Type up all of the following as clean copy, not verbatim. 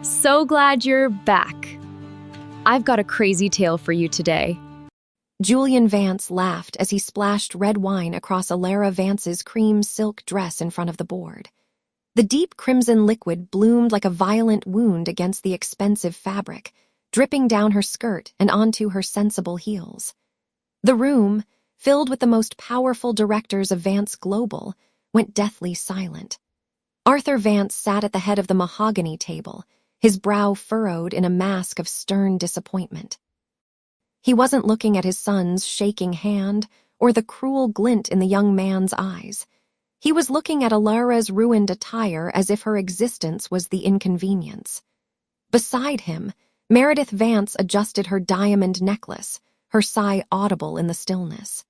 So glad you're back. I've got a crazy tale for you today. Julian Vance laughed as he splashed red wine across Elara Vance's cream silk dress in front of the board. The deep crimson liquid bloomed like a violent wound against the expensive fabric, dripping down her skirt and onto her sensible heels. The room, filled with the most powerful directors of Vance Global, went deathly silent. Arthur Vance sat at the head of the mahogany table, his brow furrowed in a mask of stern disappointment. He wasn't looking at his son's shaking hand or the cruel glint in the young man's eyes. He was looking at Elara's ruined attire as if her existence was the inconvenience. Beside him, Meredith Vance adjusted her diamond necklace, her sigh audible in the stillness.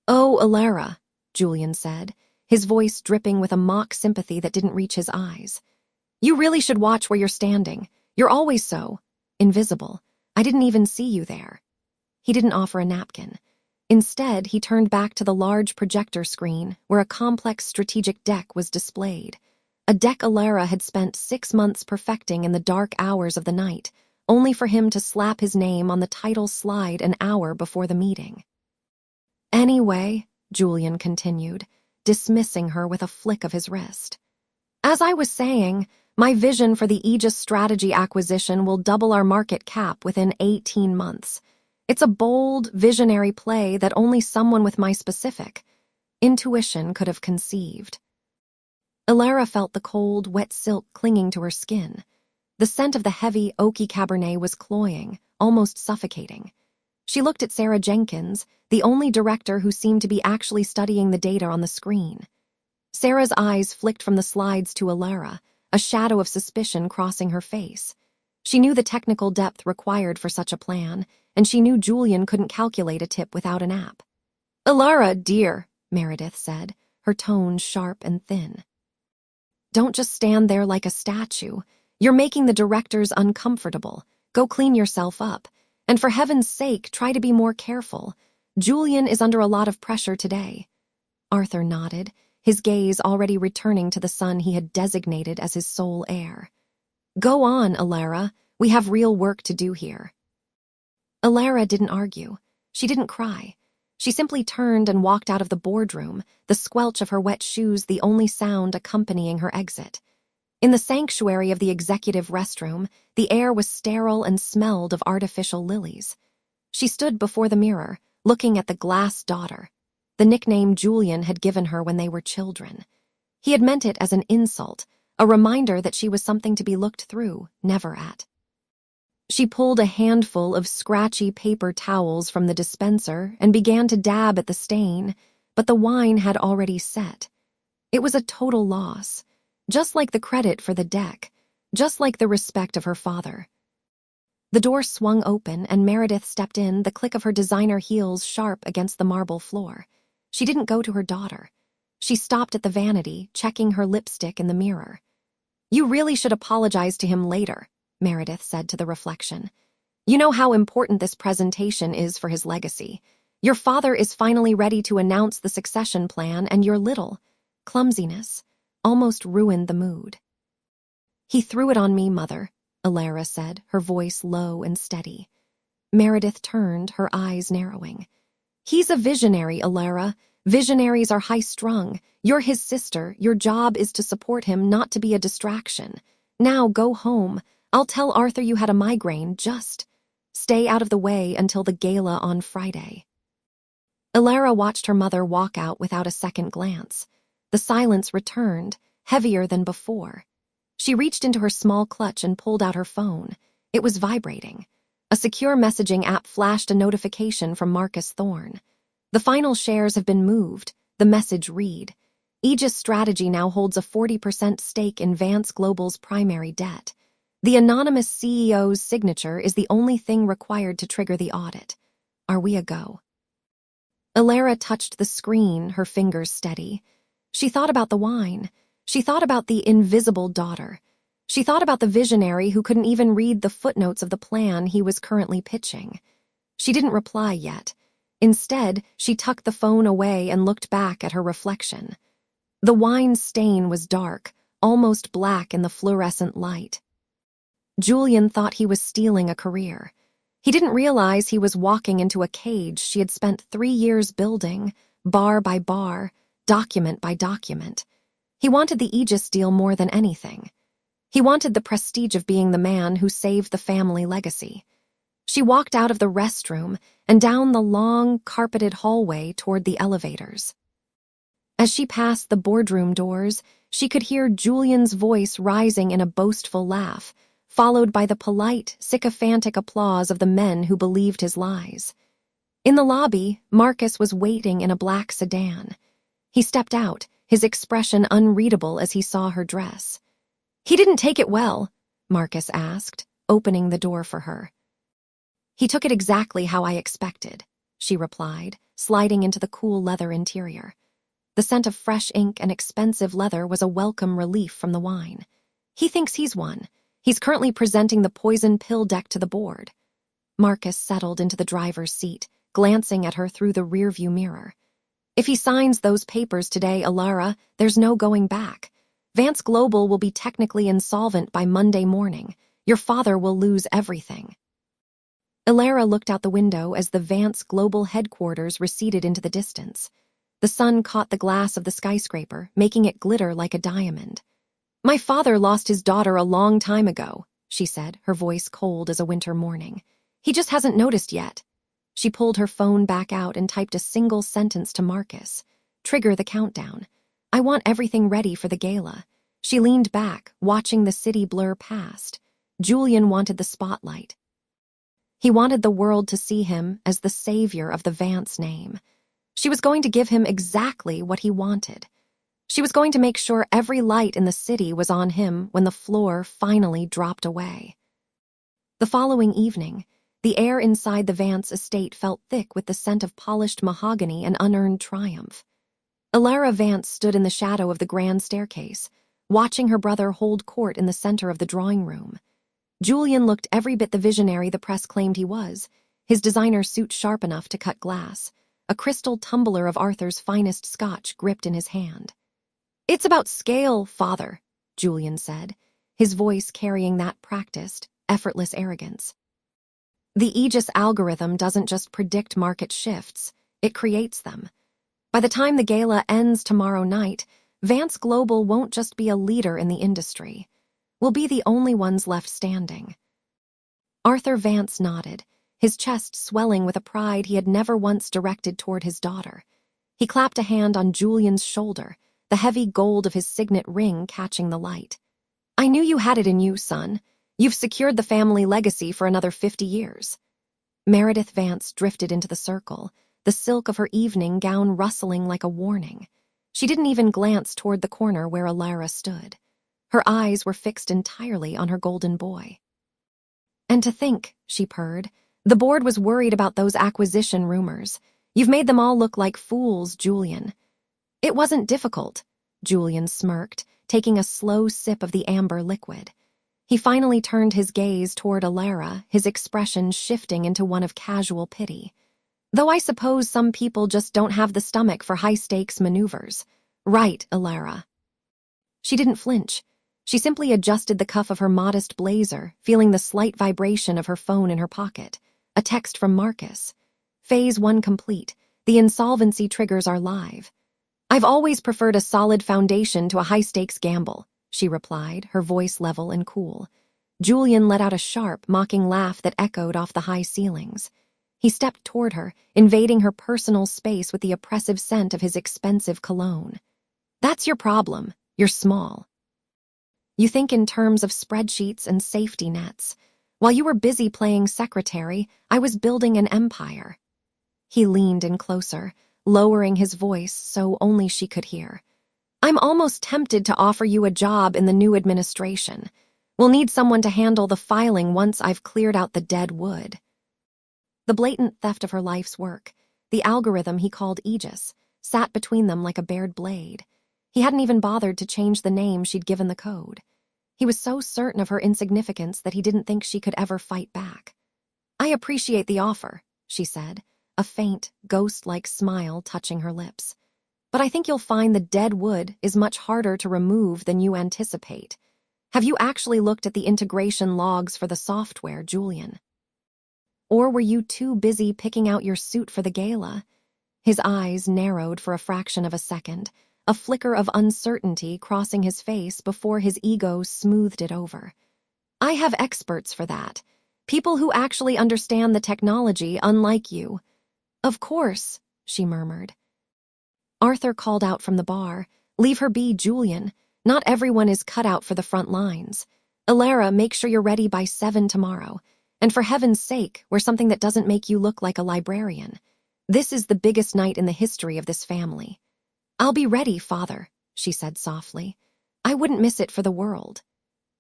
"Oh, Elara," Julian said, his voice dripping with a mock sympathy that didn't reach his eyes. "You really should watch where you're standing. You're always so invisible. I didn't even see you there." He didn't offer a napkin. Instead, he turned back to the large projector screen where a complex strategic deck was displayed. A deck Elara had spent 6 months perfecting in the dark hours of the night, only for him to slap his name on the title slide an hour before the meeting. "Anyway," Julian continued, dismissing her with a flick of his wrist. "As I was saying, my vision for the Aegis strategy acquisition will double our market cap within 18 months. It's a bold, visionary play that only someone with my specific intuition could have conceived." Elara felt the cold, wet silk clinging to her skin. The scent of the heavy, oaky Cabernet was cloying, almost suffocating. She looked at Sarah Jenkins, the only director who seemed to be actually studying the data on the screen. Sarah's eyes flicked from the slides to Elara, a shadow of suspicion crossing her face. She knew the technical depth required for such a plan, and she knew Julian couldn't calculate a tip without an app. "Elara, dear," Meredith said, her tone sharp and thin. "Don't just stand there like a statue. You're making the directors uncomfortable. Go clean yourself up. And for heaven's sake, try to be more careful. Julian is under a lot of pressure today." Arthur nodded, his gaze already returning to the son he had designated as his sole heir. "Go on, Elara. We have real work to do here." Elara didn't argue. She didn't cry. She simply turned and walked out of the boardroom, the squelch of her wet shoes the only sound accompanying her exit. In the sanctuary of the executive restroom, the air was sterile and smelled of artificial lilies. She stood before the mirror, looking at the glass daughter, the nickname Julian had given her when they were children. He had meant it as an insult, a reminder that she was something to be looked through, never at. She pulled a handful of scratchy paper towels from the dispenser and began to dab at the stain, but the wine had already set. It was a total loss, just like the credit for the deck, just like the respect of her father. The door swung open and Meredith stepped in, the click of her designer heels sharp against the marble floor. She didn't go to her daughter. She stopped at the vanity, checking her lipstick in the mirror. "You really should apologize to him later," Meredith said to the reflection. "You know how important this presentation is for his legacy. Your father is finally ready to announce the succession plan, and your little clumsiness almost ruined the mood." "He threw it on me, Mother," Elara said, her voice low and steady. Meredith turned, her eyes narrowing. "He's a visionary, Elara. Visionaries are high-strung. You're his sister. Your job is to support him, not to be a distraction. Now go home. I'll tell Arthur you had a migraine. Just stay out of the way until the gala on Friday." Elara watched her mother walk out without a second glance. The silence returned, heavier than before. She reached into her small clutch and pulled out her phone. It was vibrating. A secure messaging app flashed a notification from Marcus Thorne. "The final shares have been moved," the message read. "Aegis Strategy now holds a 40% stake in Vance Global's primary debt. The anonymous CEO's signature is the only thing required to trigger the audit. Are we a go?" Elara touched the screen, her fingers steady. She thought about the wine. She thought about the invisible daughter. She thought about the visionary who couldn't even read the footnotes of the plan he was currently pitching. She didn't reply yet. Instead, she tucked the phone away and looked back at her reflection. The wine stain was dark, almost black in the fluorescent light. Julian thought he was stealing a career. He didn't realize he was walking into a cage she had spent 3 years building, bar by bar, document by document. He wanted the Aegis deal more than anything. He wanted the prestige of being the man who saved the family legacy. She walked out of the restroom and down the long, carpeted hallway toward the elevators. As she passed the boardroom doors, she could hear Julian's voice rising in a boastful laugh, followed by the polite, sycophantic applause of the men who believed his lies. In the lobby, Marcus was waiting in a black sedan. He stepped out, his expression unreadable as he saw her dress. "He didn't take it well," Marcus asked, opening the door for her. "He took it exactly how I expected," she replied, sliding into the cool leather interior. The scent of fresh ink and expensive leather was a welcome relief from the wine. "He thinks he's won. He's currently presenting the poison pill deck to the board." Marcus settled into the driver's seat, glancing at her through the rearview mirror. "If he signs those papers today, Elara, there's no going back. Vance Global will be technically insolvent by Monday morning. Your father will lose everything." Elara looked out the window as the Vance Global headquarters receded into the distance. The sun caught the glass of the skyscraper, making it glitter like a diamond. "My father lost his daughter a long time ago," she said, her voice cold as a winter morning. "He just hasn't noticed yet." She pulled her phone back out and typed a single sentence to Marcus. "Trigger the countdown. I want everything ready for the gala." She leaned back, watching the city blur past. Julian wanted the spotlight. He wanted the world to see him as the savior of the Vance name. She was going to give him exactly what he wanted. She was going to make sure every light in the city was on him when the floor finally dropped away. The following evening, the air inside the Vance estate felt thick with the scent of polished mahogany and unearned triumph. Elara Vance stood in the shadow of the grand staircase, watching her brother hold court in the center of the drawing room. Julian looked every bit the visionary the press claimed he was, his designer suit sharp enough to cut glass, a crystal tumbler of Arthur's finest scotch gripped in his hand. "It's about scale, father," Julian said, his voice carrying that practiced, effortless arrogance. "The Aegis algorithm doesn't just predict market shifts, it creates them. By the time the gala ends tomorrow night, Vance Global won't just be a leader in the industry. We'll be the only ones left standing." Arthur Vance nodded, his chest swelling with a pride he had never once directed toward his daughter. He clapped a hand on Julian's shoulder, the heavy gold of his signet ring catching the light. "I knew you had it in you, son. You've secured the family legacy for another 50 years. Meredith Vance drifted into the circle, the silk of her evening gown rustling like a warning. She didn't even glance toward the corner where Elara stood. Her eyes were fixed entirely on her golden boy. "And to think," she purred, "the board was worried about those acquisition rumors. You've made them all look like fools, Julian." "It wasn't difficult," Julian smirked, taking a slow sip of the amber liquid. He finally turned his gaze toward Elara, his expression shifting into one of casual pity. "Though I suppose some people just don't have the stomach for high-stakes maneuvers. Right, Elara." She didn't flinch. She simply adjusted the cuff of her modest blazer, feeling the slight vibration of her phone in her pocket. A text from Marcus. "Phase 1 complete. The insolvency triggers are live." "I've always preferred a solid foundation to a high-stakes gamble," she replied, her voice level and cool. Julian let out a sharp, mocking laugh that echoed off the high ceilings. He stepped toward her, invading her personal space with the oppressive scent of his expensive cologne. "That's your problem. You're small. You think in terms of spreadsheets and safety nets. While you were busy playing secretary, I was building an empire." He leaned in closer, lowering his voice so only she could hear. "I'm almost tempted to offer you a job in the new administration. We'll need someone to handle the filing once I've cleared out the dead wood." The blatant theft of her life's work, the algorithm he called Aegis, sat between them like a bared blade. He hadn't even bothered to change the name she'd given the code. He was so certain of her insignificance that he didn't think she could ever fight back. "I appreciate the offer," she said, a faint, ghost-like smile touching her lips. "But I think you'll find the dead wood is much harder to remove than you anticipate. Have you actually looked at the integration logs for the software, Julian? Or were you too busy picking out your suit for the gala? His eyes narrowed for a fraction of a second, a flicker of uncertainty crossing his face before his ego smoothed it over. I have experts for that. People who actually understand the technology, unlike you. Of course, she murmured. Arthur called out from the bar. Leave her be, Julian. Not everyone is cut out for the front lines. Elara, make sure you're ready by 7 tomorrow. And for heaven's sake, wear something that doesn't make you look like a librarian. This is the biggest night in the history of this family. I'll be ready, Father, she said softly. I wouldn't miss it for the world.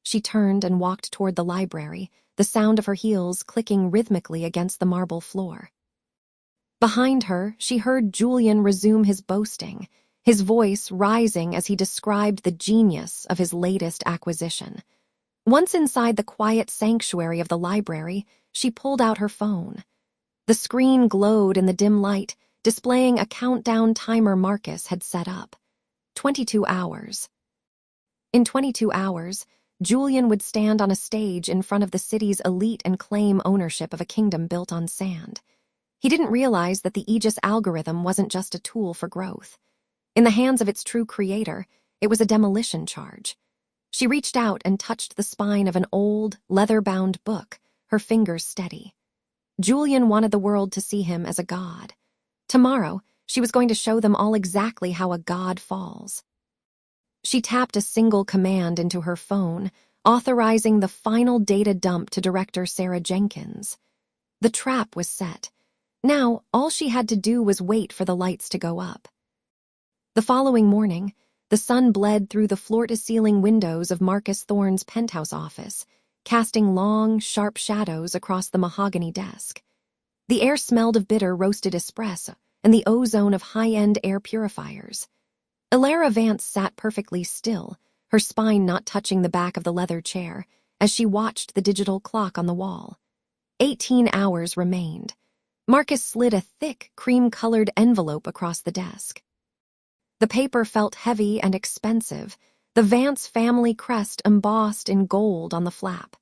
She turned and walked toward the library, the sound of her heels clicking rhythmically against the marble floor. Behind her, she heard Julian resume his boasting, his voice rising as he described the genius of his latest acquisition. Once inside the quiet sanctuary of the library, she pulled out her phone. The screen glowed in the dim light, displaying a countdown timer Marcus had set up. 22 hours. In 22 hours, Julian would stand on a stage in front of the city's elite and claim ownership of a kingdom built on sand. He didn't realize that the Aegis algorithm wasn't just a tool for growth. In the hands of its true creator, it was a demolition charge. She reached out and touched the spine of an old, leather-bound book, her fingers steady. Julian wanted the world to see him as a god. Tomorrow, she was going to show them all exactly how a god falls. She tapped a single command into her phone, authorizing the final data dump to director Sarah Jenkins. The trap was set. Now, all she had to do was wait for the lights to go up. The following morning, the sun bled through the floor-to-ceiling windows of Marcus Thorne's penthouse office, casting long, sharp shadows across the mahogany desk. The air smelled of bitter roasted espresso and the ozone of high-end air purifiers. Elara Vance sat perfectly still, her spine not touching the back of the leather chair, as she watched the digital clock on the wall. 18 hours remained. Marcus slid a thick, cream-colored envelope across the desk. The paper felt heavy and expensive, the Vance family crest embossed in gold on the flap.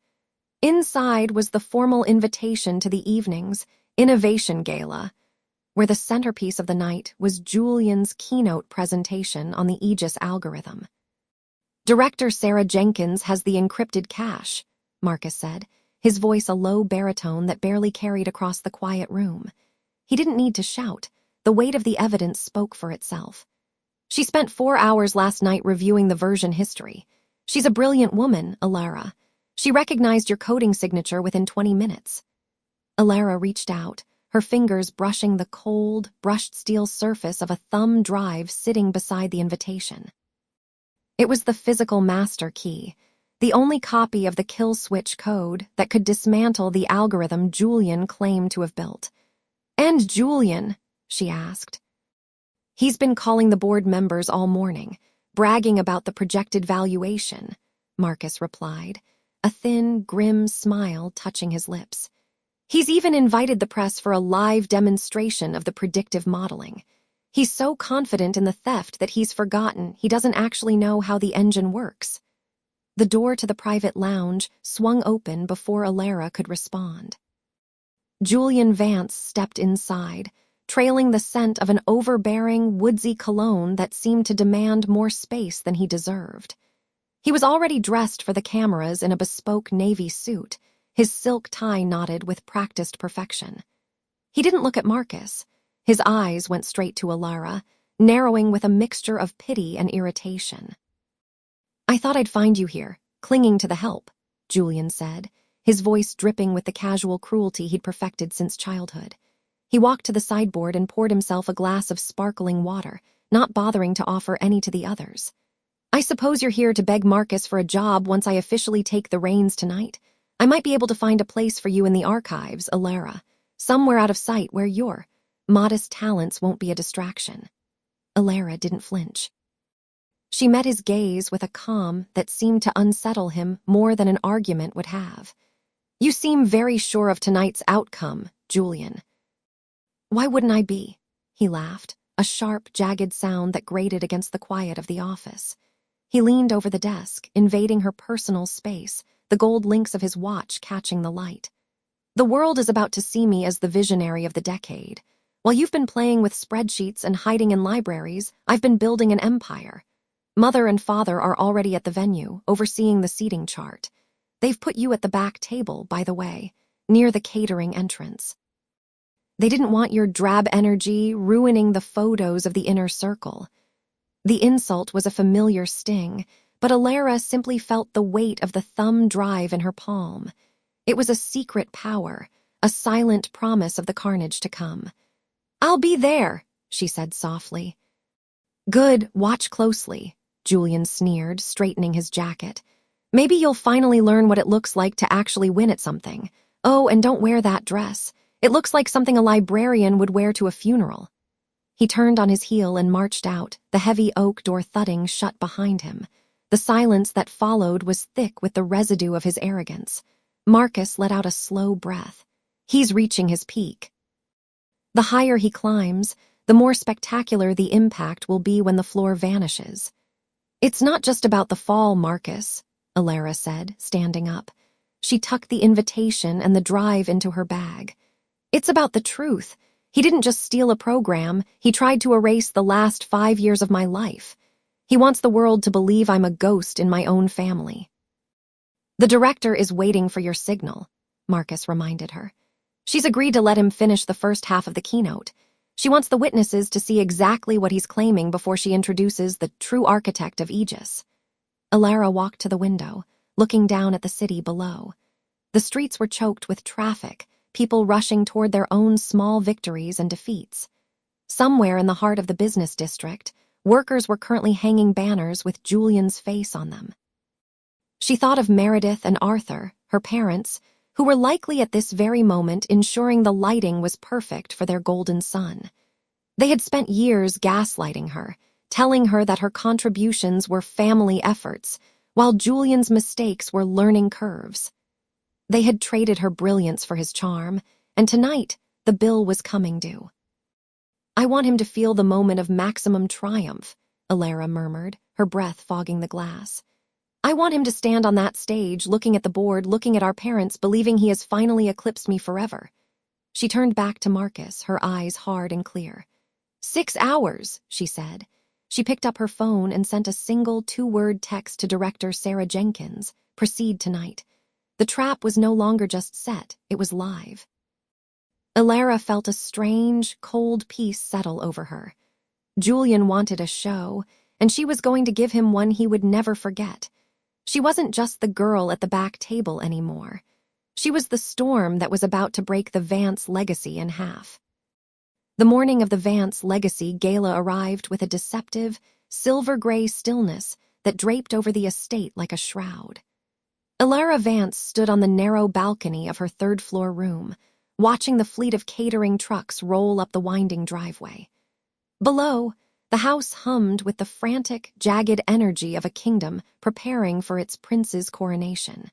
Inside was the formal invitation to the evening's Innovation Gala, where the centerpiece of the night was Julian's keynote presentation on the Aegis algorithm. Director Sarah Jenkins has the encrypted cache, Marcus said, his voice a low baritone that barely carried across the quiet room. He didn't need to shout. The weight of the evidence spoke for itself. She spent 4 hours last night reviewing the version history. She's a brilliant woman, Elara. She recognized your coding signature within 20 minutes. Elara reached out, her fingers brushing the cold, brushed steel surface of a thumb drive sitting beside the invitation. It was the physical master key, the only copy of the kill switch code that could dismantle the algorithm Julian claimed to have built. And Julian, she asked. He's been calling the board members all morning, bragging about the projected valuation, Marcus replied, a thin, grim smile touching his lips. He's even invited the press for a live demonstration of the predictive modeling. He's so confident in the theft that he's forgotten he doesn't actually know how the engine works. The door to the private lounge swung open before Elara could respond. Julian Vance stepped inside, trailing the scent of an overbearing, woodsy cologne that seemed to demand more space than he deserved. He was already dressed for the cameras in a bespoke navy suit, his silk tie knotted with practiced perfection. He didn't look at Marcus. His eyes went straight to Elara, narrowing with a mixture of pity and irritation. I thought I'd find you here, clinging to the help, Julian said, his voice dripping with the casual cruelty he'd perfected since childhood. He walked to the sideboard and poured himself a glass of sparkling water, not bothering to offer any to the others. I suppose you're here to beg Marcus for a job once I officially take the reins tonight. I might be able to find a place for you in the archives, Elara, somewhere out of sight where your modest talents won't be a distraction. Elara didn't flinch. She met his gaze with a calm that seemed to unsettle him more than an argument would have. You seem very sure of tonight's outcome, Julian. Why wouldn't I be? He laughed, a sharp, jagged sound that grated against the quiet of the office. He leaned over the desk, invading her personal space, the gold links of his watch catching the light. The world is about to see me as the visionary of the decade. While you've been playing with spreadsheets and hiding in libraries, I've been building an empire. Mother and father are already at the venue, overseeing the seating chart. They've put you at the back table, by the way, near the catering entrance. They didn't want your drab energy ruining the photos of the inner circle. The insult was a familiar sting, but Elara simply felt the weight of the thumb drive in her palm. It was a secret power, a silent promise of the carnage to come. "I'll be there," she said softly. "Good, watch closely," Julian sneered, straightening his jacket. "Maybe you'll finally learn what it looks like to actually win at something. Oh, and don't wear that dress. It looks like something a librarian would wear to a funeral." He turned on his heel and marched out, the heavy oak door thudding shut behind him. The silence that followed was thick with the residue of his arrogance. Marcus let out a slow breath. He's reaching his peak. The higher he climbs, the more spectacular the impact will be when the floor vanishes. "It's not just about the fall, Marcus," Elara said, standing up. She tucked the invitation and the drive into her bag. "It's about the truth. He didn't just steal a program, he tried to erase the last 5 years of my life. He wants the world to believe I'm a ghost in my own family." "The director is waiting for your signal," Marcus reminded her. "She's agreed to let him finish the first half of the keynote. She wants the witnesses to see exactly what he's claiming before she introduces the true architect of Aegis." Elara walked to the window, looking down at the city below. The streets were choked with traffic, people rushing toward their own small victories and defeats. Somewhere in the heart of the business district, workers were currently hanging banners with Julian's face on them. She thought of Meredith and Arthur, her parents, who were likely at this very moment ensuring the lighting was perfect for their golden son. They had spent years gaslighting her, telling her that her contributions were family efforts, while Julian's mistakes were learning curves. They had traded her brilliance for his charm, and tonight the bill was coming due. "I want him to feel the moment of maximum triumph," Elara murmured, her breath fogging the glass. "I want him to stand on that stage, looking at the board, looking at our parents, believing he has finally eclipsed me forever." She turned back to Marcus, her eyes hard and clear. 6 hours, she said. She picked up her phone and sent a single 2-word text to director Sarah Jenkins. "Proceed tonight." The trap was no longer just set, it was live. Elara felt a strange, cold peace settle over her. Julian wanted a show, and she was going to give him one he would never forget. She wasn't just the girl at the back table anymore. She was the storm that was about to break the Vance legacy in half. The morning of the Vance legacy gala arrived with a deceptive, silver-gray stillness that draped over the estate like a shroud. Elara Vance stood on the narrow balcony of her third-floor room, watching the fleet of catering trucks roll up the winding driveway. Below, the house hummed with the frantic, jagged energy of a kingdom preparing for its prince's coronation.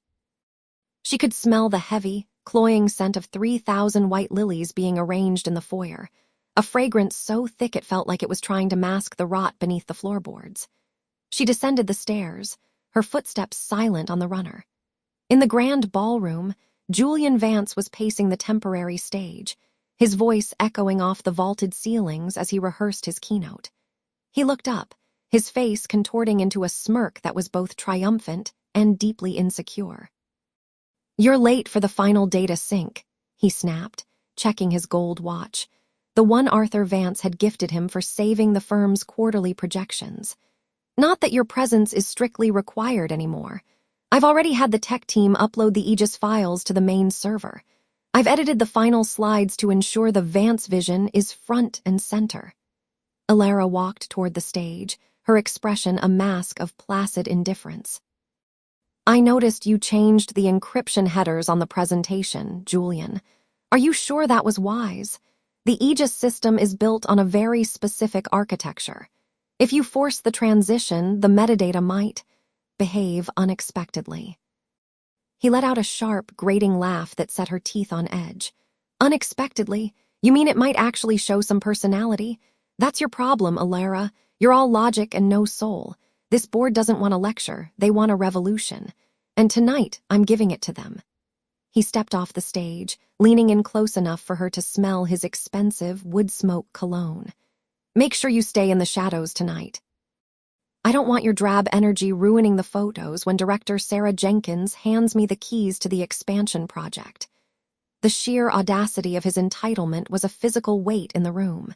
She could smell the heavy, cloying scent of 3,000 white lilies being arranged in the foyer, a fragrance so thick it felt like it was trying to mask the rot beneath the floorboards. She descended the stairs, her footsteps silent on the runner. In the grand ballroom, Julian Vance was pacing the temporary stage, his voice echoing off the vaulted ceilings as he rehearsed his keynote. He looked up, his face contorting into a smirk that was both triumphant and deeply insecure. "You're late for the final data sync," he snapped, checking his gold watch, the one Arthur Vance had gifted him for saving the firm's quarterly projections. "Not that your presence is strictly required anymore. I've already had the tech team upload the Aegis files to the main server. I've edited the final slides to ensure the Vance vision is front and center." Elara walked toward the stage, her expression a mask of placid indifference. "I noticed you changed the encryption headers on the presentation, Julian. Are you sure that was wise? The Aegis system is built on a very specific architecture. If you force the transition, the metadata might behave unexpectedly." He let out a sharp, grating laugh that set her teeth on edge. "Unexpectedly? You mean it might actually show some personality? That's your problem, Elara. You're all logic and no soul. This board doesn't want a lecture, they want a revolution. And tonight, I'm giving it to them. He stepped off the stage, leaning in close enough for her to smell his expensive wood smoke cologne. Make sure you stay in the shadows tonight. I don't want your drab energy ruining the photos when director Sarah Jenkins hands me the keys to the expansion project. The sheer audacity of his entitlement was a physical weight in the room.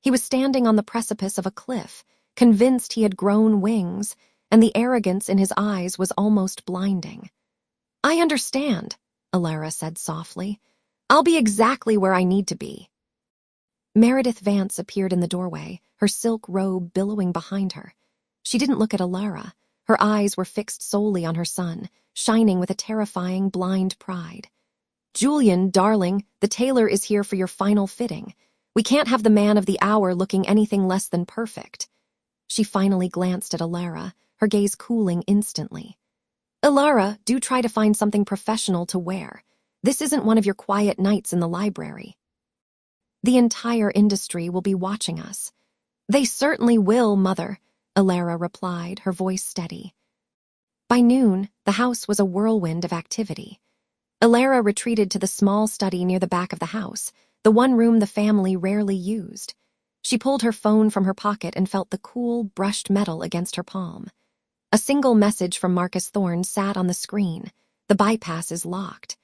He was standing on the precipice of a cliff, convinced he had grown wings, and the arrogance in his eyes was almost blinding. I understand, Elara said softly. I'll be exactly where I need to be. Meredith Vance appeared in the doorway, her silk robe billowing behind her. She didn't look at Elara. Her eyes were fixed solely on her son, shining with a terrifying, blind pride. Julian, darling, the tailor is here for your final fitting. We can't have the man of the hour looking anything less than perfect. She finally glanced at Elara, her gaze cooling instantly. Elara, do try to find something professional to wear. This isn't one of your quiet nights in the library. The entire industry will be watching us. They certainly will, Mother, Elara replied, her voice steady. By noon, the house was a whirlwind of activity. Elara retreated to the small study near the back of the house, the one room the family rarely used. She pulled her phone from her pocket and felt the cool, brushed metal against her palm. A single message from Marcus Thorne sat on the screen. The bypass is locked.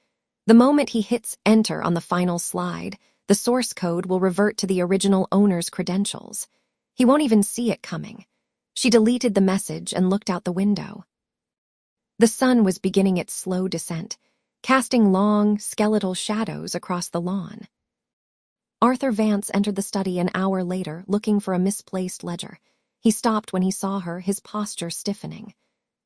The moment he hits enter on the final slide, the source code will revert to the original owner's credentials. He won't even see it coming. She deleted the message and looked out the window. The sun was beginning its slow descent, casting long, skeletal shadows across the lawn. Arthur Vance entered the study an hour later, looking for a misplaced ledger. He stopped when he saw her, his posture stiffening.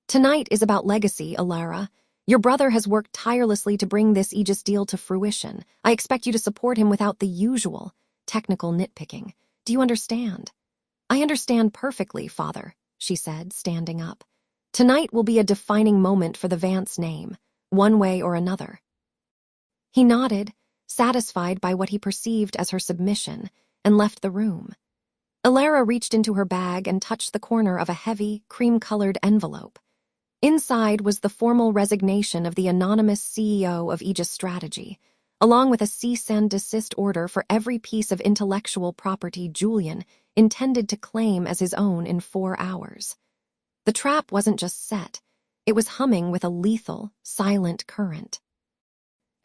Tonight is about legacy, Elara. Your brother has worked tirelessly to bring this Aegis deal to fruition. I expect you to support him without the usual technical nitpicking. Do you understand? I understand perfectly, Father, she said, standing up. Tonight will be a defining moment for the Vance name, one way or another. He nodded, satisfied by what he perceived as her submission, and left the room. Elara reached into her bag and touched the corner of a heavy, cream-colored envelope. Inside was the formal resignation of the anonymous CEO of Aegis Strategy, along with a cease and desist order for every piece of intellectual property Julian intended to claim as his own in 4 hours. The trap wasn't just set, it was humming with a lethal, silent current.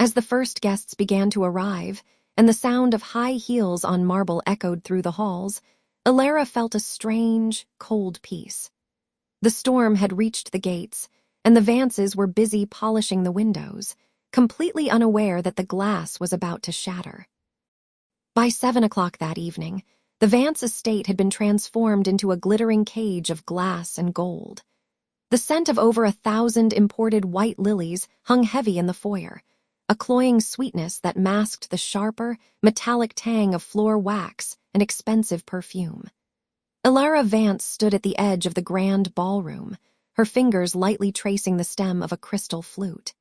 As the first guests began to arrive, and the sound of high heels on marble echoed through the halls, Elara felt a strange, cold peace. The storm had reached the gates, and the Vances were busy polishing the windows, completely unaware that the glass was about to shatter. By 7 o'clock that evening, the Vance estate had been transformed into a glittering cage of glass and gold. The scent of over 1,000 imported white lilies hung heavy in the foyer, a cloying sweetness that masked the sharper, metallic tang of floor wax and expensive perfume. Elara Vance stood at the edge of the grand ballroom, her fingers lightly tracing the stem of a crystal flute.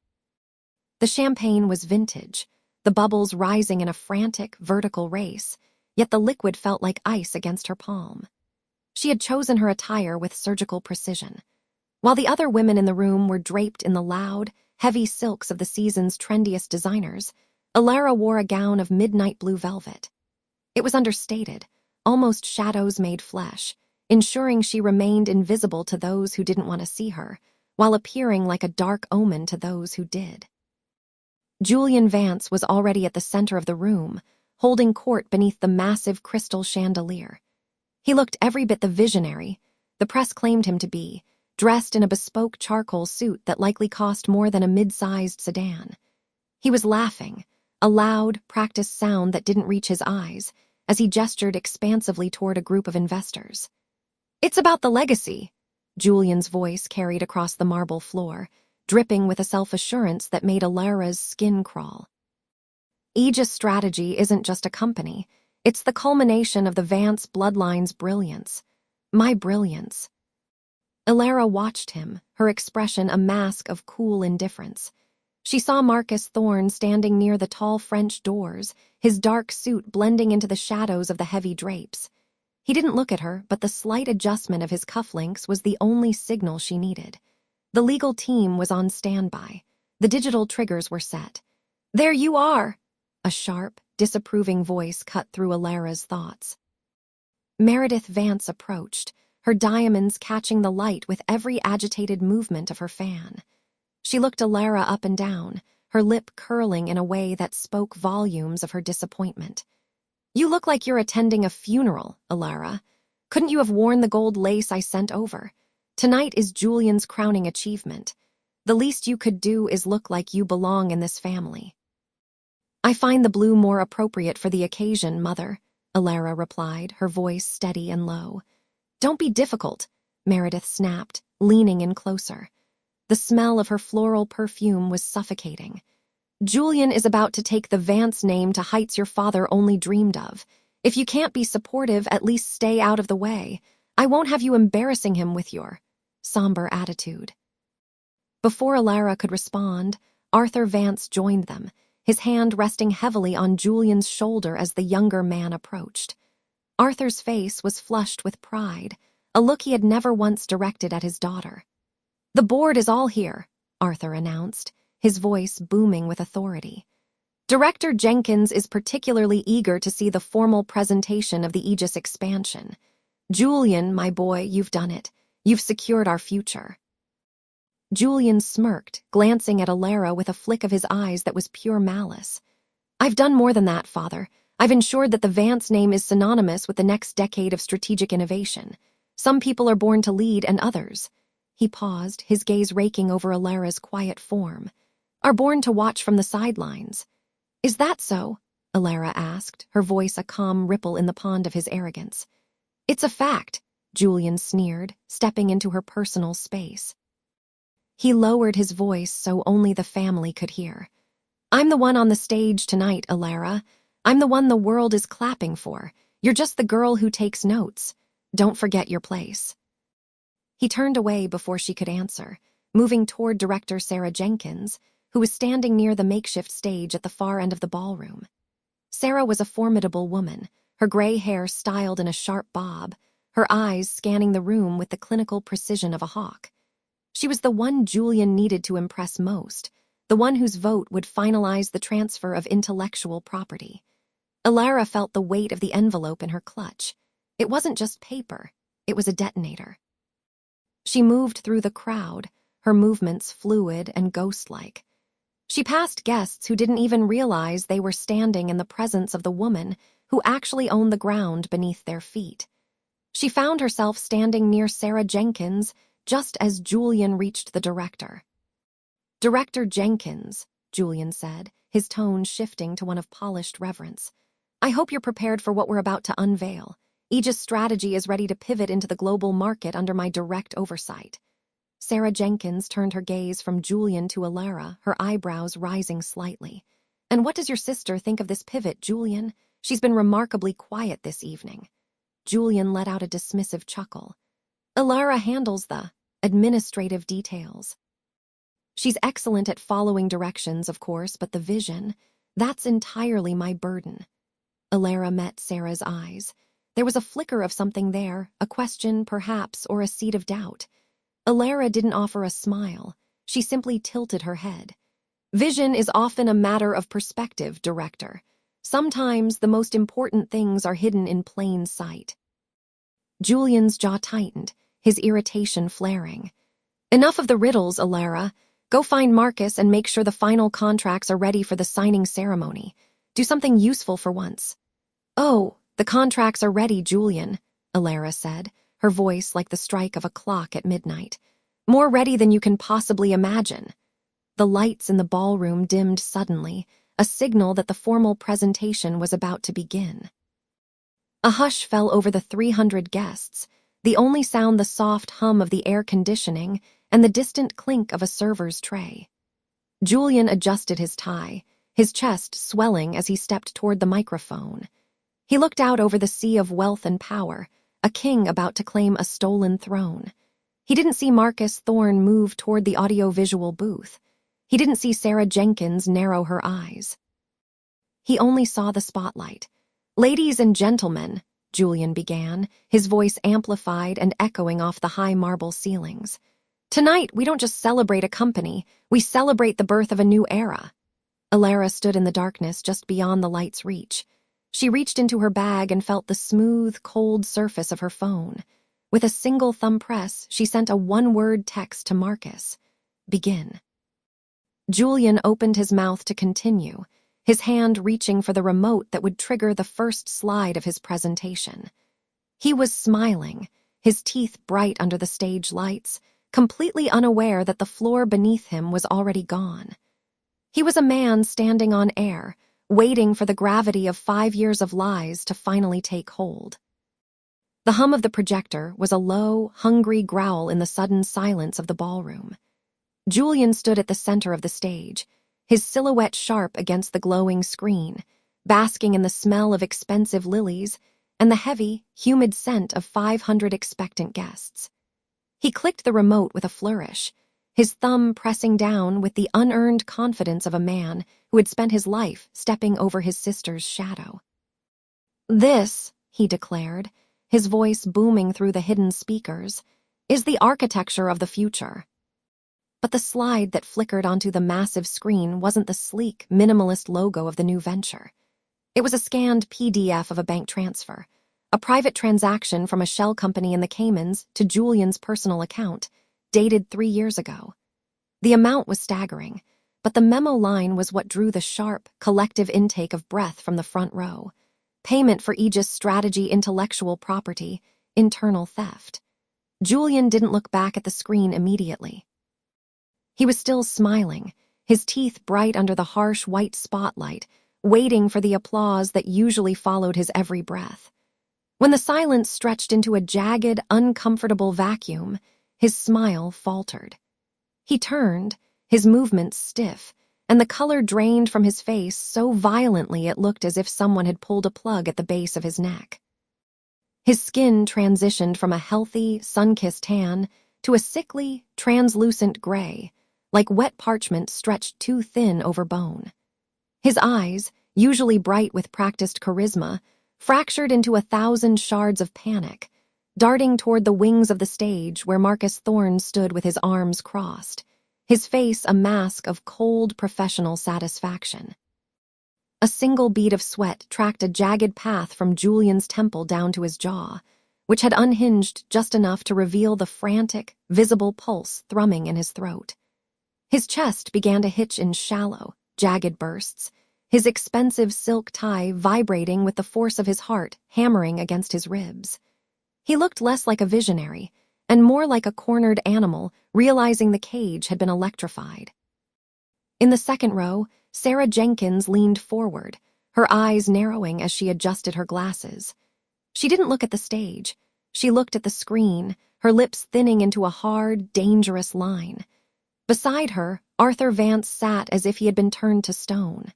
The champagne was vintage, the bubbles rising in a frantic, vertical race, yet the liquid felt like ice against her palm. She had chosen her attire with surgical precision. While the other women in the room were draped in the loud, heavy silks of the season's trendiest designers, Elara wore a gown of midnight blue velvet. It was understated, almost shadows made flesh, ensuring she remained invisible to those who didn't want to see her, while appearing like a dark omen to those who did. Julian Vance was already at the center of the room, holding court beneath the massive crystal chandelier. He looked every bit the visionary the press claimed him to be, dressed in a bespoke charcoal suit that likely cost more than a mid-sized sedan. He was laughing, a loud, practiced sound that didn't reach his eyes, as he gestured expansively toward a group of investors. It's about the legacy, Julian's voice carried across the marble floor, dripping with a self-assurance that made Elara's skin crawl. Aegis Strategy isn't just a company, it's the culmination of the Vance bloodline's brilliance. My brilliance. Elara watched him, her expression a mask of cool indifference. She saw Marcus Thorne standing near the tall French doors, his dark suit blending into the shadows of the heavy drapes. He didn't look at her, but the slight adjustment of his cufflinks was the only signal she needed. The legal team was on standby. The digital triggers were set. "There you are!" A sharp, disapproving voice cut through Elara's thoughts. Meredith Vance approached, her diamonds catching the light with every agitated movement of her fan. She looked Elara up and down, her lip curling in a way that spoke volumes of her disappointment. "You look like you're attending a funeral, Elara. Couldn't you have worn the gold lace I sent over? Tonight is Julian's crowning achievement. The least you could do is look like you belong in this family." "I find the blue more appropriate for the occasion, Mother," Elara replied, her voice steady and low. "Don't be difficult," Meredith snapped, leaning in closer. The smell of her floral perfume was suffocating. "Julian is about to take the Vance name to heights your father only dreamed of. If you can't be supportive, at least stay out of the way. I won't have you embarrassing him with your somber attitude." Before Elara could respond, Arthur Vance joined them, his hand resting heavily on Julian's shoulder as the younger man approached. Arthur's face was flushed with pride, a look he had never once directed at his daughter. "The board is all here," Arthur announced, his voice booming with authority. "Director Jenkins is particularly eager to see the formal presentation of the Aegis expansion. Julian, my boy, you've done it. You've secured our future." Julian smirked, glancing at Elara with a flick of his eyes that was pure malice. "I've done more than that, Father. I've ensured that the Vance name is synonymous with the next decade of strategic innovation. Some people are born to lead and others," he paused, his gaze raking over Elara's quiet form, "are born to watch from the sidelines." "Is that so?" Elara asked, her voice a calm ripple in the pond of his arrogance. "It's a fact," Julian sneered, stepping into her personal space. He lowered his voice so only the family could hear. "I'm the one on the stage tonight, Elara. I'm the one the world is clapping for. You're just the girl who takes notes. Don't forget your place." He turned away before she could answer, moving toward Director Sarah Jenkins, who was standing near the makeshift stage at the far end of the ballroom. Sarah was a formidable woman, her gray hair styled in a sharp bob, her eyes scanning the room with the clinical precision of a hawk. She was the one Julian needed to impress most, the one whose vote would finalize the transfer of intellectual property. Elara felt the weight of the envelope in her clutch. It wasn't just paper, it was a detonator. She moved through the crowd, her movements fluid and ghost-like. She passed guests who didn't even realize they were standing in the presence of the woman who actually owned the ground beneath their feet. She found herself standing near Sarah Jenkins just as Julian reached the director. "Director Jenkins," Julian said, his tone shifting to one of polished reverence. "I hope you're prepared for what we're about to unveil. Aegis strategy is ready to pivot into the global market under my direct oversight." Sarah Jenkins turned her gaze from Julian to Elara, her eyebrows rising slightly. "And what does your sister think of this pivot, Julian? She's been remarkably quiet this evening." Julian let out a dismissive chuckle. "Elara handles the administrative details. She's excellent at following directions, of course, but the vision, that's entirely my burden." Elara met Sarah's eyes. There was a flicker of something there, a question, perhaps, or a seed of doubt. Elara didn't offer a smile. She simply tilted her head. "Vision is often a matter of perspective, Director. Sometimes the most important things are hidden in plain sight." Julian's jaw tightened, his irritation flaring. "Enough of the riddles, Elara. Go find Marcus and make sure the final contracts are ready for the signing ceremony. Do something useful for once." "Oh, the contracts are ready, Julian," Elara said, her voice like the strike of a clock at midnight. "More ready than you can possibly imagine." The lights in the ballroom dimmed suddenly, a signal that the formal presentation was about to begin. A hush fell over the 300 guests, the only sound the soft hum of the air conditioning and the distant clink of a server's tray. Julian adjusted his tie, his chest swelling as he stepped toward the microphone. He looked out over the sea of wealth and power, a king about to claim a stolen throne. He didn't see Marcus Thorne move toward the audiovisual booth. He didn't see Sarah Jenkins narrow her eyes. He only saw the spotlight. "Ladies and gentlemen," Julian began, his voice amplified and echoing off the high marble ceilings. "Tonight, we don't just celebrate a company, we celebrate the birth of a new era." Elara stood in the darkness just beyond the light's reach. She reached into her bag and felt the smooth, cold surface of her phone. With a single thumb press, she sent a one-word text to Marcus. "Begin." Julian opened his mouth to continue, his hand reaching for the remote that would trigger the first slide of his presentation. He was smiling, his teeth bright under the stage lights, completely unaware that the floor beneath him was already gone. He was a man standing on air, waiting for the gravity of 5 years of lies to finally take hold. The hum of the projector was a low, hungry growl in the sudden silence of the ballroom. Julian stood at the center of the stage, his silhouette sharp against the glowing screen, basking in the smell of expensive lilies and the heavy, humid scent of 500 expectant guests. He clicked the remote with a flourish, his thumb pressing down with the unearned confidence of a man who had spent his life stepping over his sister's shadow. "This," he declared, his voice booming through the hidden speakers, "is the architecture of the future." But the slide that flickered onto the massive screen wasn't the sleek, minimalist logo of the new venture. It was a scanned PDF of a bank transfer, a private transaction from a shell company in the Caymans to Julian's personal account, dated 3 years ago. The amount was staggering, but the memo line was what drew the sharp, collective intake of breath from the front row. Payment for Aegis strategy intellectual property, internal theft. Julian didn't look back at the screen immediately. He was still smiling, his teeth bright under the harsh white spotlight, waiting for the applause that usually followed his every breath. When the silence stretched into a jagged, uncomfortable vacuum, his smile faltered. He turned, his movements stiff, and the color drained from his face so violently it looked as if someone had pulled a plug at the base of his neck. His skin transitioned from a healthy, sun-kissed tan to a sickly, translucent gray, like wet parchment stretched too thin over bone. His eyes, usually bright with practiced charisma, fractured into 1,000 shards of panic, darting toward the wings of the stage where Marcus Thorne stood with his arms crossed, his face a mask of cold professional satisfaction. A single bead of sweat tracked a jagged path from Julian's temple down to his jaw, which had unhinged just enough to reveal the frantic, visible pulse thrumming in his throat. His chest began to hitch in shallow, jagged bursts, his expensive silk tie vibrating with the force of his heart hammering against his ribs. He looked less like a visionary, and more like a cornered animal realizing the cage had been electrified. In the second row, Sarah Jenkins leaned forward, her eyes narrowing as she adjusted her glasses. She didn't look at the stage. She looked at the screen, her lips thinning into a hard, dangerous line. Beside her, Arthur Vance sat as if he had been turned to stone.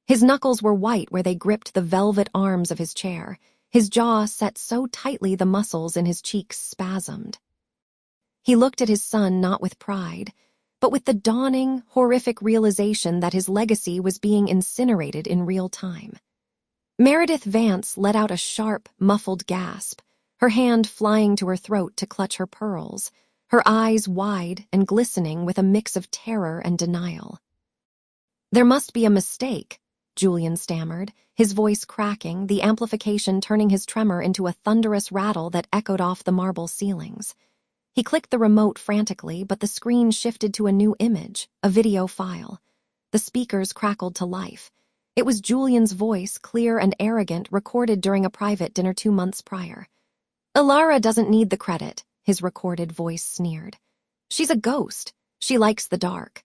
His knuckles were white where they gripped the velvet arms of his chair, his jaw set so tightly the muscles in his cheeks spasmed. He looked at his son not with pride, but with the dawning, horrific realization that his legacy was being incinerated in real time. Meredith Vance let out a sharp, muffled gasp, her hand flying to her throat to clutch her pearls, her eyes wide and glistening with a mix of terror and denial. "There must be a mistake," Julian stammered, his voice cracking, the amplification turning his tremor into a thunderous rattle that echoed off the marble ceilings. He clicked the remote frantically, but the screen shifted to a new image, a video file. The speakers crackled to life. It was Julian's voice, clear and arrogant, recorded during a private dinner 2 months prior. "Elara doesn't need the credit," his recorded voice sneered. "She's a ghost. She likes the dark.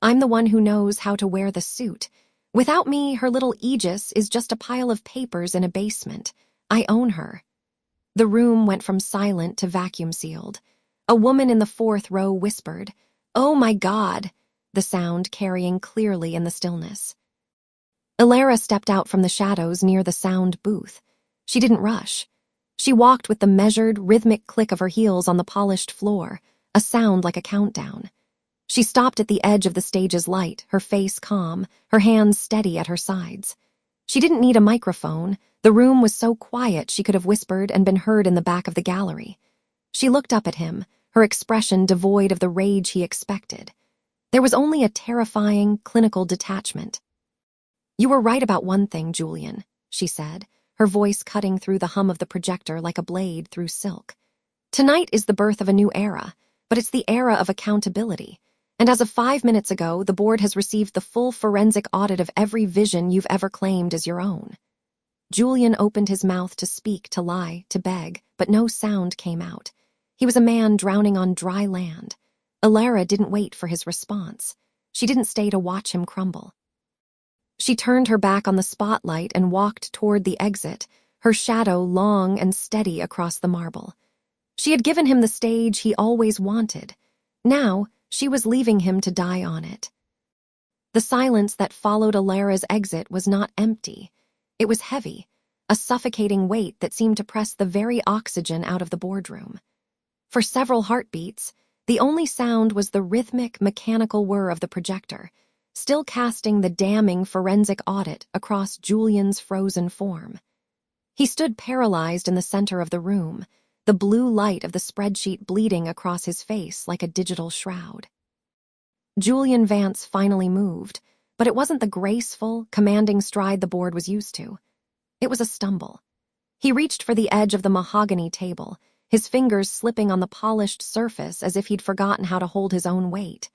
I'm the one who knows how to wear the suit. Without me, her little Aegis is just a pile of papers in a basement. I own her." The room went from silent to vacuum-sealed. A woman in the 4th row whispered, "Oh my God," the sound carrying clearly in the stillness. Elara stepped out from the shadows near the sound booth. She didn't rush. She walked with the measured, rhythmic click of her heels on the polished floor, a sound like a countdown. She stopped at the edge of the stage's light, her face calm, her hands steady at her sides. She didn't need a microphone. The room was so quiet she could have whispered and been heard in the back of the gallery. She looked up at him, her expression devoid of the rage he expected. There was only a terrifying, clinical detachment. "You were right about one thing, Julian," she said, her voice cutting through the hum of the projector like a blade through silk. "Tonight is the birth of a new era, but it's the era of accountability. And as of 5 minutes ago, the board has received the full forensic audit of every vision you've ever claimed as your own." Julian opened his mouth to speak, to lie, to beg, but no sound came out. He was a man drowning on dry land. Elara didn't wait for his response. She didn't stay to watch him crumble. She turned her back on the spotlight and walked toward the exit, her shadow long and steady across the marble. She had given him the stage he always wanted. Now, she was leaving him to die on it. The silence that followed Elara's exit was not empty. It was heavy, a suffocating weight that seemed to press the very oxygen out of the boardroom. For several heartbeats, the only sound was the rhythmic, mechanical whir of the projector, still casting the damning forensic audit across Julian's frozen form. He stood paralyzed in the center of the room, the blue light of the spreadsheet bleeding across his face like a digital shroud. Julian Vance finally moved, but it wasn't the graceful, commanding stride the board was used to. It was a stumble. He reached for the edge of the mahogany table, his fingers slipping on the polished surface as if he'd forgotten how to hold his own weight.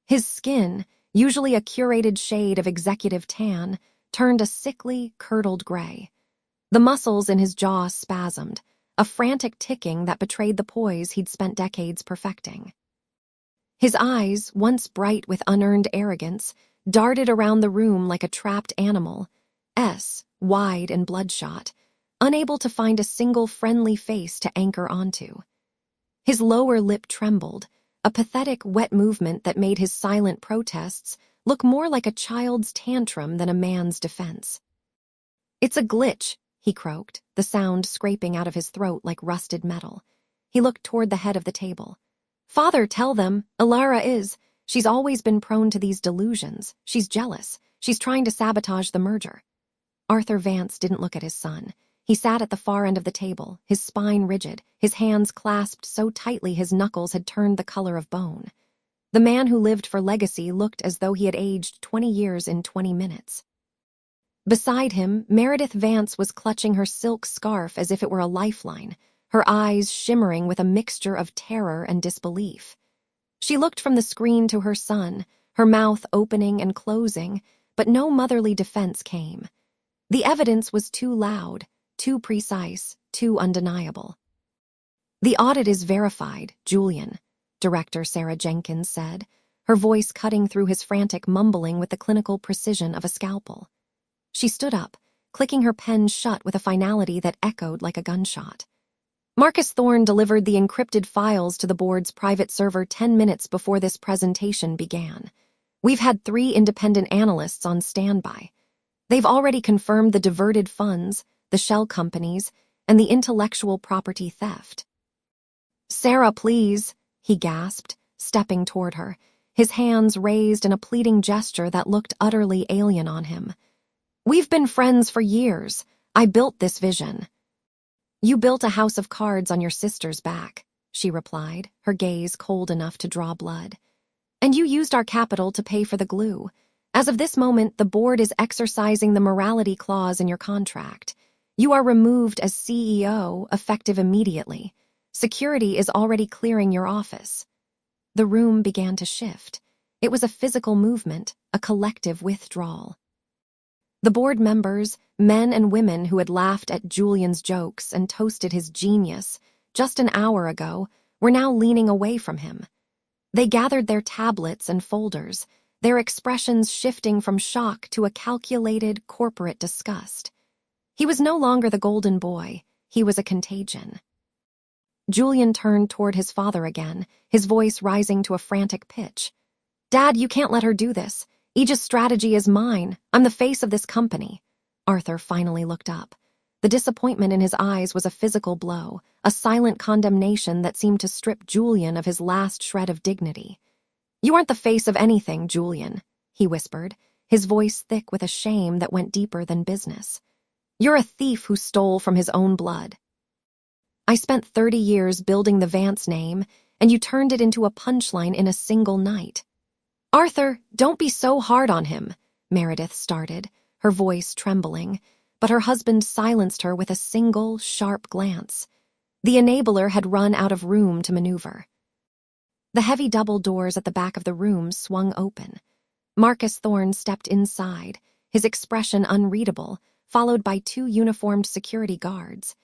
His skin, usually a curated shade of executive tan, turned a sickly, curdled gray. The muscles in his jaw spasmed, a frantic ticking that betrayed the poise he'd spent decades perfecting. His eyes, once bright with unearned arrogance, darted around the room like a trapped animal, wide and bloodshot, unable to find a single friendly face to anchor onto. His lower lip trembled, a pathetic, wet movement that made his silent protests look more like a child's tantrum than a man's defense. "It's a glitch," he croaked, the sound scraping out of his throat like rusted metal. He looked toward the head of the table. "Father, tell them, Elara is. She's always been prone to these delusions. She's jealous. She's trying to sabotage the merger." Arthur Vance didn't look at his son. He sat at the far end of the table, his spine rigid, his hands clasped so tightly his knuckles had turned the color of bone. The man who lived for legacy looked as though he had aged 20 years in 20 minutes. Beside him, Meredith Vance was clutching her silk scarf as if it were a lifeline, her eyes shimmering with a mixture of terror and disbelief. She looked from the screen to her son, her mouth opening and closing, but no motherly defense came. The evidence was too loud, too precise, too undeniable. "The audit is verified, Julian," Director Sarah Jenkins said, her voice cutting through his frantic mumbling with the clinical precision of a scalpel. She stood up, clicking her pen shut with a finality that echoed like a gunshot. "Marcus Thorne delivered the encrypted files to the board's private server 10 minutes before this presentation began. We've had 3 independent analysts on standby. They've already confirmed the diverted funds, the shell companies, and the intellectual property theft." "Sarah, please," he gasped, stepping toward her, his hands raised in a pleading gesture that looked utterly alien on him. "We've been friends for years. I built this vision." "You built a house of cards on your sister's back," she replied, her gaze cold enough to draw blood. "And you used our capital to pay for the glue. As of this moment, the board is exercising the morality clause in your contract. You are removed as CEO, effective immediately. Security is already clearing your office." The room began to shift. It was a physical movement, a collective withdrawal. The board members, men and women who had laughed at Julian's jokes and toasted his genius just an hour ago, were now leaning away from him. They gathered their tablets and folders, their expressions shifting from shock to a calculated, corporate disgust. He was no longer the golden boy, he was a contagion. Julian turned toward his father again, his voice rising to a frantic pitch. "Dad, you can't let her do this. Aegis strategy is mine. I'm the face of this company." Arthur finally looked up. The disappointment in his eyes was a physical blow, a silent condemnation that seemed to strip Julian of his last shred of dignity. "You aren't the face of anything, Julian," he whispered, his voice thick with a shame that went deeper than business. You're a thief who stole from his own blood. I spent 30 years building the Vance name, and you turned it into a punchline in a single night. Arthur, don't be so hard on him, Meredith started, her voice trembling, but her husband silenced her with a single, sharp glance. The enabler had run out of room to maneuver. The heavy double doors at the back of the room swung open. Marcus Thorne stepped inside, his expression unreadable, followed by 2 uniformed security guards.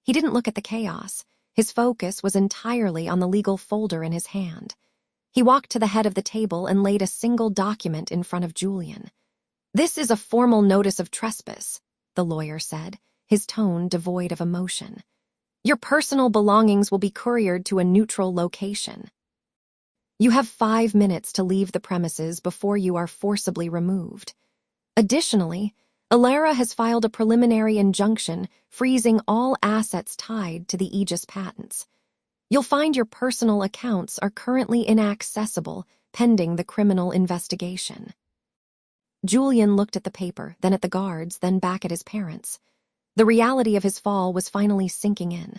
He didn't look at the chaos. His focus was entirely on the legal folder in his hand. He walked to the head of the table and laid a single document in front of Julian. "This is a formal notice of trespass," the lawyer said, his tone devoid of emotion. "Your personal belongings will be couriered to a neutral location. You have 5 minutes to leave the premises before you are forcibly removed. Additionally, Elara has filed a preliminary injunction freezing all assets tied to the Aegis patents. You'll find your personal accounts are currently inaccessible pending the criminal investigation." Julian looked at the paper, then at the guards, then back at his parents. The reality of his fall was finally sinking in.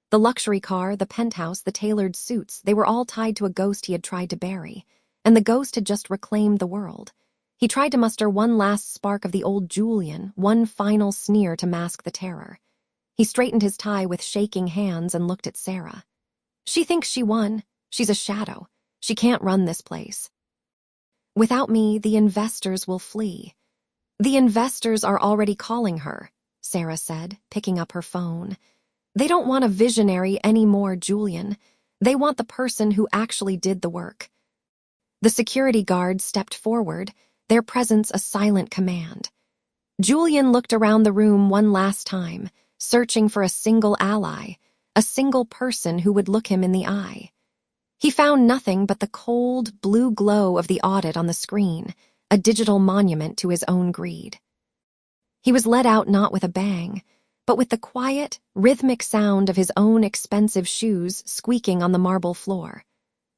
The luxury car, the penthouse, the tailored suits, they were all tied to a ghost he had tried to bury, and the ghost had just reclaimed the world. He tried to muster one last spark of the old Julian, one final sneer to mask the terror. He straightened his tie with shaking hands and looked at Sarah. "She thinks she won. She's a shadow. She can't run this place. Without me, the investors will flee." "The investors are already calling her," Sarah said, picking up her phone. "They don't want a visionary anymore, Julian. They want the person who actually did the work." The security guards stepped forward, their presence a silent command. Julian looked around the room one last time, searching for a single ally, a single person who would look him in the eye. He found nothing but the cold, blue glow of the audit on the screen, a digital monument to his own greed. He was let out not with a bang, but with the quiet, rhythmic sound of his own expensive shoes squeaking on the marble floor.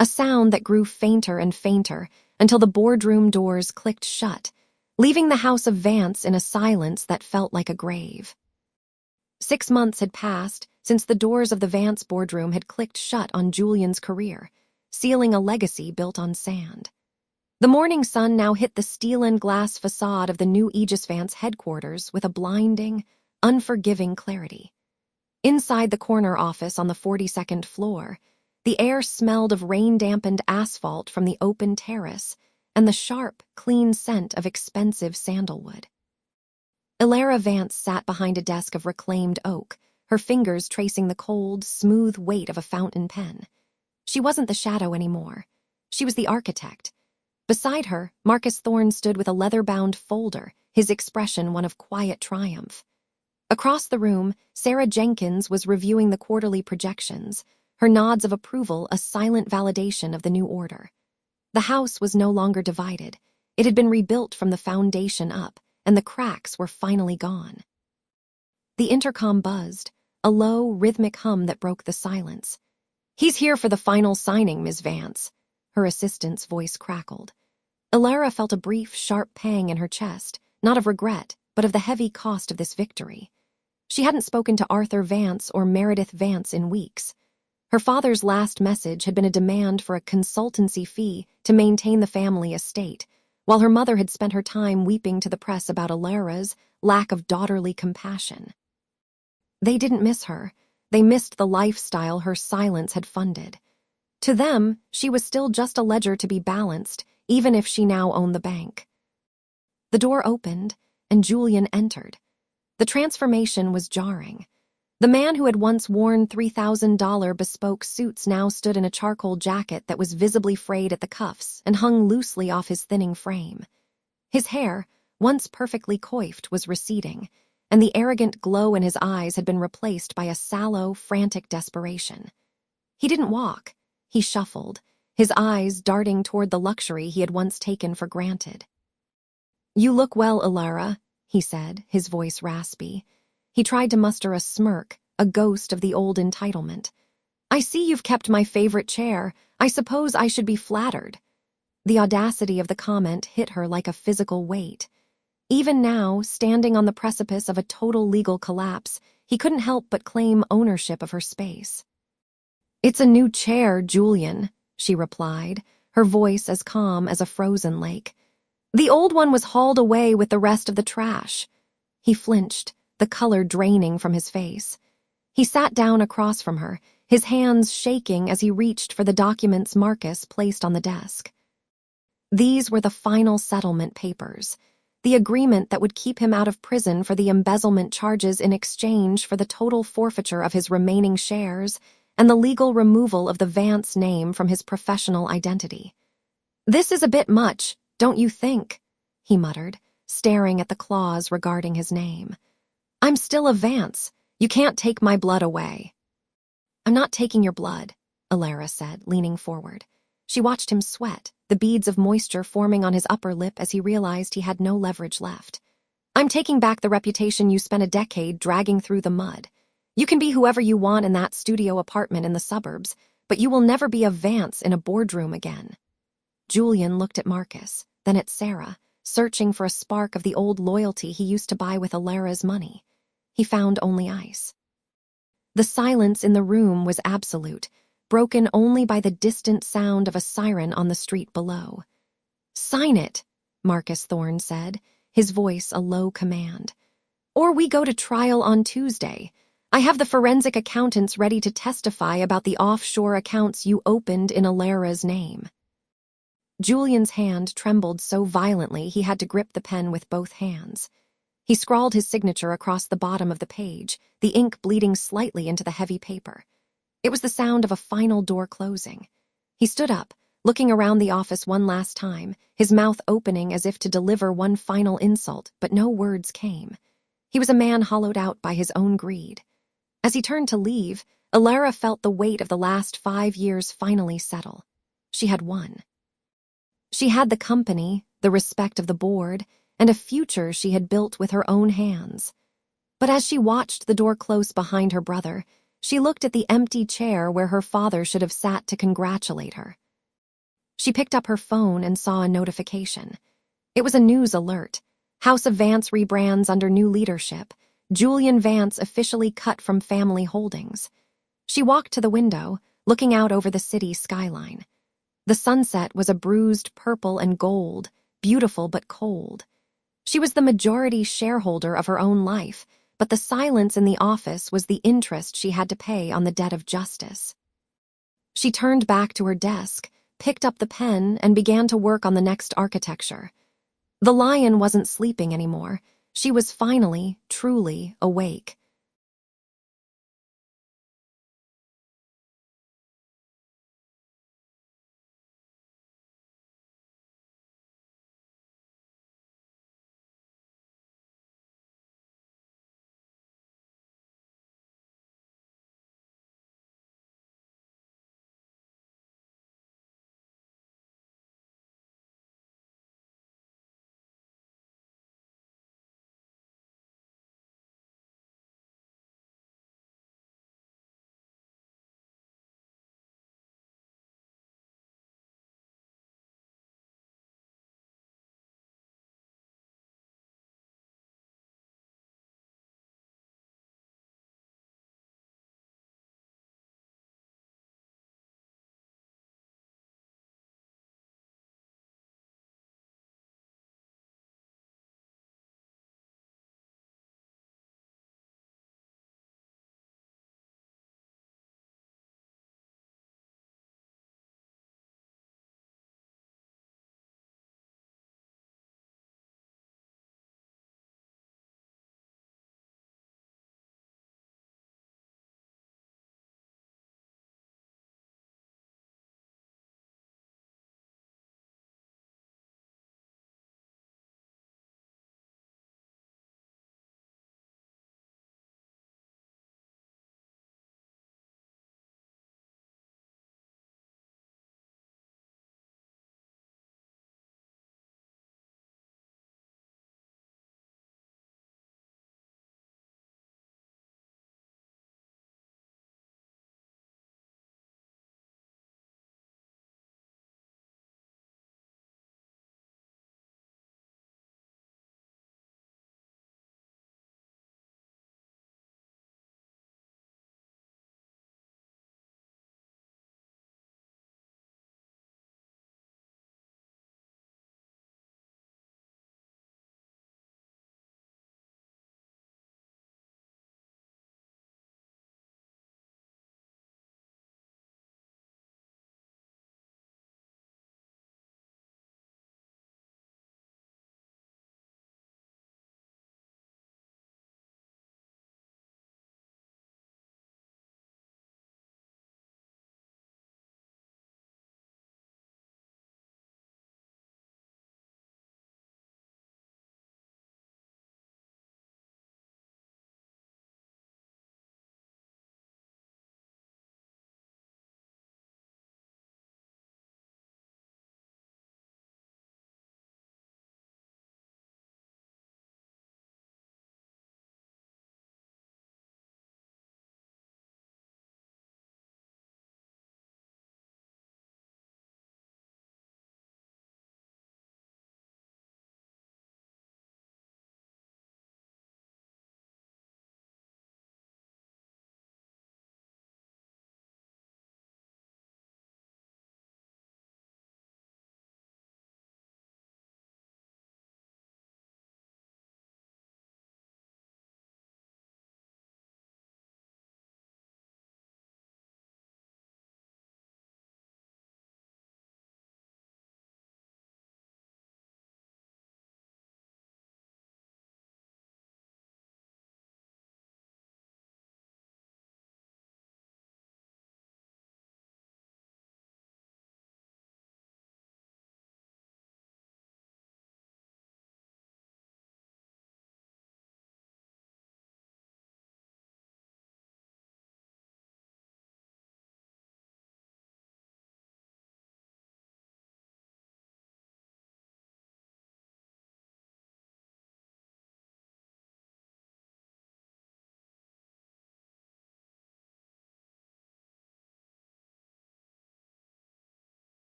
A sound that grew fainter and fainter until the boardroom doors clicked shut, leaving the house of Vance in a silence that felt like a grave. 6 months had passed since the doors of the Vance boardroom had clicked shut on Julian's career, sealing a legacy built on sand. The morning sun now hit the steel and glass facade of the new Aegis Vance headquarters with a blinding, unforgiving clarity. Inside the corner office on the 42nd floor, the air smelled of rain-dampened asphalt from the open terrace and the sharp, clean scent of expensive sandalwood. Elara Vance sat behind a desk of reclaimed oak, her fingers tracing the cold, smooth weight of a fountain pen. She wasn't the shadow anymore. She was the architect. Beside her, Marcus Thorne stood with a leather-bound folder, his expression one of quiet triumph. Across the room, Sarah Jenkins was reviewing the quarterly projections, her nods of approval a silent validation of the new order. The house was no longer divided. It had been rebuilt from the foundation up, and the cracks were finally gone. The intercom buzzed, a low, rhythmic hum that broke the silence. "He's here for the final signing, Ms. Vance," her assistant's voice crackled. Elara felt a brief, sharp pang in her chest, not of regret, but of the heavy cost of this victory. She hadn't spoken to Arthur Vance or Meredith Vance in weeks. Her father's last message had been a demand for a consultancy fee to maintain the family estate, while her mother had spent her time weeping to the press about Elara's lack of daughterly compassion. They didn't miss her. They missed the lifestyle her silence had funded. To them, she was still just a ledger to be balanced, even if she now owned the bank. The door opened, and Julian entered. The transformation was jarring. The man who had once worn $3,000 bespoke suits now stood in a charcoal jacket that was visibly frayed at the cuffs and hung loosely off his thinning frame. His hair, once perfectly coiffed, was receding, and the arrogant glow in his eyes had been replaced by a sallow, frantic desperation. He didn't walk. He shuffled, his eyes darting toward the luxury he had once taken for granted. "You look well, Elara," he said, his voice raspy. He tried to muster a smirk, a ghost of the old entitlement. "I see you've kept my favorite chair. I suppose I should be flattered." The audacity of the comment hit her like a physical weight. Even now, standing on the precipice of a total legal collapse, he couldn't help but claim ownership of her space. "It's a new chair, Julian," she replied, her voice as calm as a frozen lake. "The old one was hauled away with the rest of the trash." He flinched, the color draining from his face. He sat down across from her, his hands shaking as he reached for the documents Marcus placed on the desk. These were the final settlement papers, the agreement that would keep him out of prison for the embezzlement charges in exchange for the total forfeiture of his remaining shares and the legal removal of the Vance name from his professional identity. "This is a bit much, don't you think?" he muttered, staring at the clause regarding his name. "I'm still a Vance. You can't take my blood away." "I'm not taking your blood," Elara said, leaning forward. She watched him sweat, the beads of moisture forming on his upper lip as he realized he had no leverage left. "I'm taking back the reputation you spent a decade dragging through the mud. You can be whoever you want in that studio apartment in the suburbs, but you will never be a Vance in a boardroom again." Julian looked at Marcus, then at Sarah, searching for a spark of the old loyalty he used to buy with Elara's money. He found only ice. The silence in the room was absolute, broken only by the distant sound of a siren on the street below. "Sign it," Marcus Thorne said, his voice a low command. "Or we go to trial on Tuesday. I have the forensic accountants ready to testify about the offshore accounts you opened in Elara's name." Julian's hand trembled so violently he had to grip the pen with both hands. He scrawled his signature across the bottom of the page, the ink bleeding slightly into the heavy paper. It was the sound of a final door closing. He stood up, looking around the office one last time, his mouth opening as if to deliver one final insult, but no words came. He was a man hollowed out by his own greed. As he turned to leave, Elara felt the weight of the last 5 years finally settle. She had won. She had the company, the respect of the board, and a future she had built with her own hands. But as she watched the door close behind her brother, she looked at the empty chair where her father should have sat to congratulate her. She picked up her phone and saw a notification. It was a news alert. House of Vance rebrands under new leadership. Julian Vance officially cut from family holdings. She walked to the window, looking out over the city skyline. The sunset was a bruised purple and gold, beautiful but cold. She was the majority shareholder of her own life, but the silence in the office was the interest she had to pay on the debt of justice. She turned back to her desk, picked up the pen, and began to work on the next architecture. The lion wasn't sleeping anymore. She was finally, truly awake.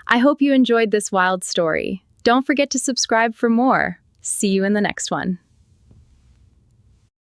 I hope you enjoyed this wild story. Don't forget to subscribe for more. See you in the next one.